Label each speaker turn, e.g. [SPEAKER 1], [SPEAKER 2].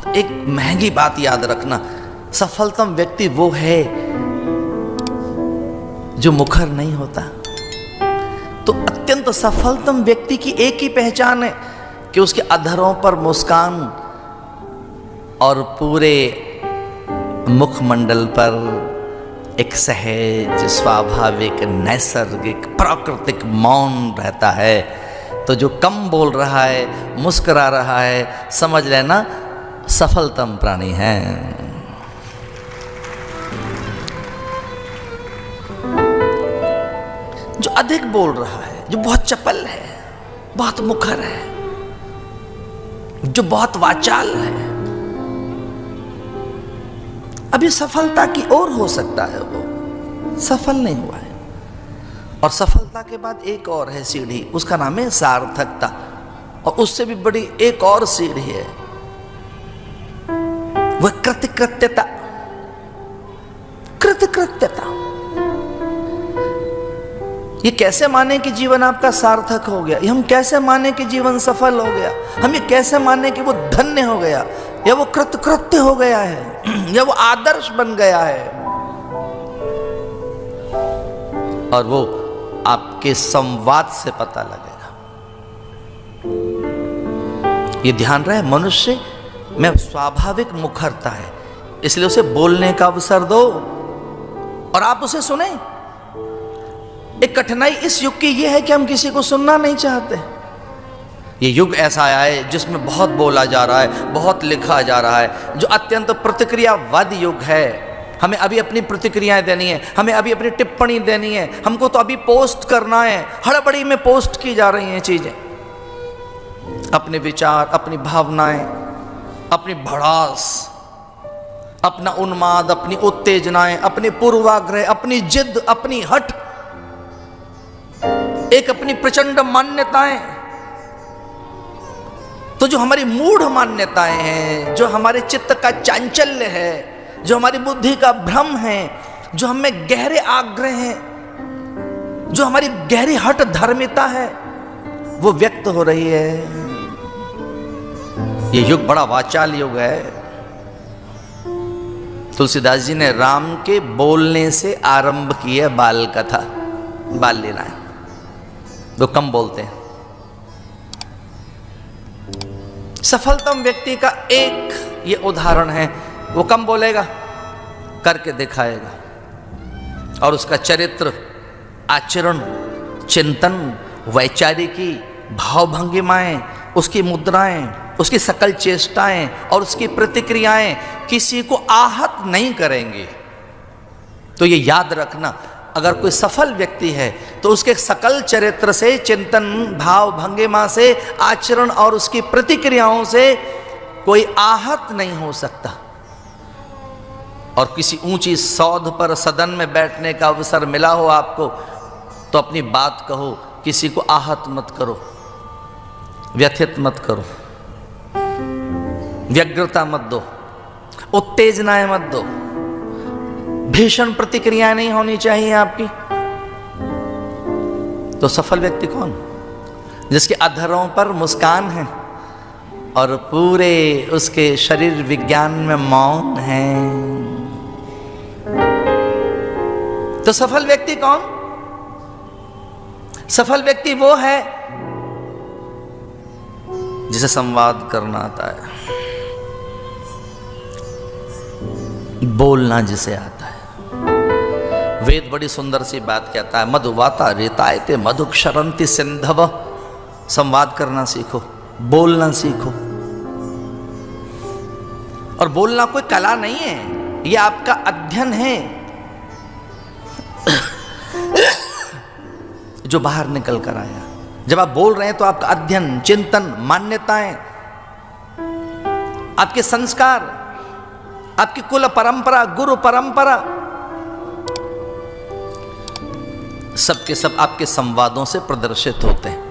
[SPEAKER 1] एक महंगी बात याद रखना, सफलतम व्यक्ति वो है जो मुखर नहीं होता। तो अत्यंत सफलतम व्यक्ति की एक ही पहचान है कि उसके अधरों पर मुस्कान और पूरे मुखमंडल पर एक सहज, स्वाभाविक, नैसर्गिक, प्राकृतिक मौन रहता है। तो जो कम बोल रहा है, मुस्कुरा रहा है, समझ लेना सफलतम प्राणी है। जो अधिक बोल रहा है, जो बहुत चपल है, बहुत मुखर है, जो बहुत वाचाल है, अभी सफलता की ओर हो सकता है, वो सफल नहीं हुआ है। और सफलता के बाद एक और है सीढ़ी, उसका नाम है सार्थकता। और उससे भी बड़ी एक और सीढ़ी है, वह कृतकृत्यता। कृतकृत्यता ये कैसे माने कि जीवन आपका सार्थक हो गया, ये हम कैसे माने कि जीवन सफल हो गया, हम ये कैसे माने कि वो धन्य हो गया, या वो कृतकृत्य हो गया है, या वो आदर्श बन गया है। और वो आपके संवाद से पता लगेगा। ये ध्यान रहे, मनुष्य में स्वाभाविक मुखरता है, इसलिए उसे बोलने का अवसर दो और आप उसे सुने। एक कठिनाई इस युग की यह है कि हम किसी को सुनना नहीं चाहते। ये युग ऐसा आया है जिसमें बहुत बोला जा रहा है, बहुत लिखा जा रहा है, जो अत्यंत प्रतिक्रियावादी युग है। हमें अभी अपनी प्रतिक्रियाएं देनी है, हमें अभी अपनी टिप्पणी देनी है, हमको तो अभी पोस्ट करना है। हड़बड़ी में पोस्ट की जा रही हैं चीजें, अपने विचार, अपनी भावनाएं, अपनी भड़ास, अपना उन्माद, अपनी उत्तेजनाएं, अपने पूर्वाग्रह, अपनी जिद, अपनी हठ, एक अपनी प्रचंड मान्यताएं। तो जो हमारी मूढ़ मान्यताएं हैं, जो हमारे चित्त का चांचल्य है, जो हमारी बुद्धि का भ्रम है, जो हमें गहरे आग्रह हैं, जो हमारी गहरी हठ धर्मिता है, वो व्यक्त हो रही है। ये युग बड़ा वाचाल युग है। तुलसीदास जी ने राम के बोलने से आरंभ की है बाल कथा, बाल लीलाएं। वो कम बोलते हैं। सफलतम व्यक्ति का एक ये उदाहरण है, वो कम बोलेगा, करके दिखाएगा। और उसका चरित्र, आचरण, चिंतन, वैचारिकी, भावभंगिमाएं, उसकी मुद्राएं, उसकी सकल चेष्टाएं और उसकी प्रतिक्रियाएं किसी को आहत नहीं करेंगी। तो ये याद रखना, अगर कोई सफल व्यक्ति है तो उसके सकल चरित्र से, चिंतन, भाव भंगिमा से, आचरण और उसकी प्रतिक्रियाओं से कोई आहत नहीं हो सकता। और किसी ऊंची सौध पर सदन में बैठने का अवसर मिला हो आपको, तो अपनी बात कहो, किसी को आहत मत करो, व्यथित मत करो, व्यग्रता मत दो, उत्तेजनाएं मत दो, भीषण प्रतिक्रियाएं नहीं होनी चाहिए आपकी। तो सफल व्यक्ति कौन? जिसके अधरों पर मुस्कान है और पूरे उसके शरीर विज्ञान में मौन है। तो सफल व्यक्ति कौन? सफल व्यक्ति वो है जिसे संवाद करना आता है, बोलना जिसे आता है। वेद बड़ी सुंदर सी बात कहता है, मधुवाता रेतायते मधुक्षरंति सिंधव। संवाद करना सीखो, बोलना सीखो। और बोलना कोई कला नहीं है, यह आपका अध्ययन है जो बाहर निकल कर आया। जब आप बोल रहे हैं तो आपका अध्ययन, चिंतन, मान्यताएं, आपके संस्कार, आपकी कुल परंपरा, गुरु परंपरा, सबके सब आपके संवादों से प्रदर्शित होते हैं।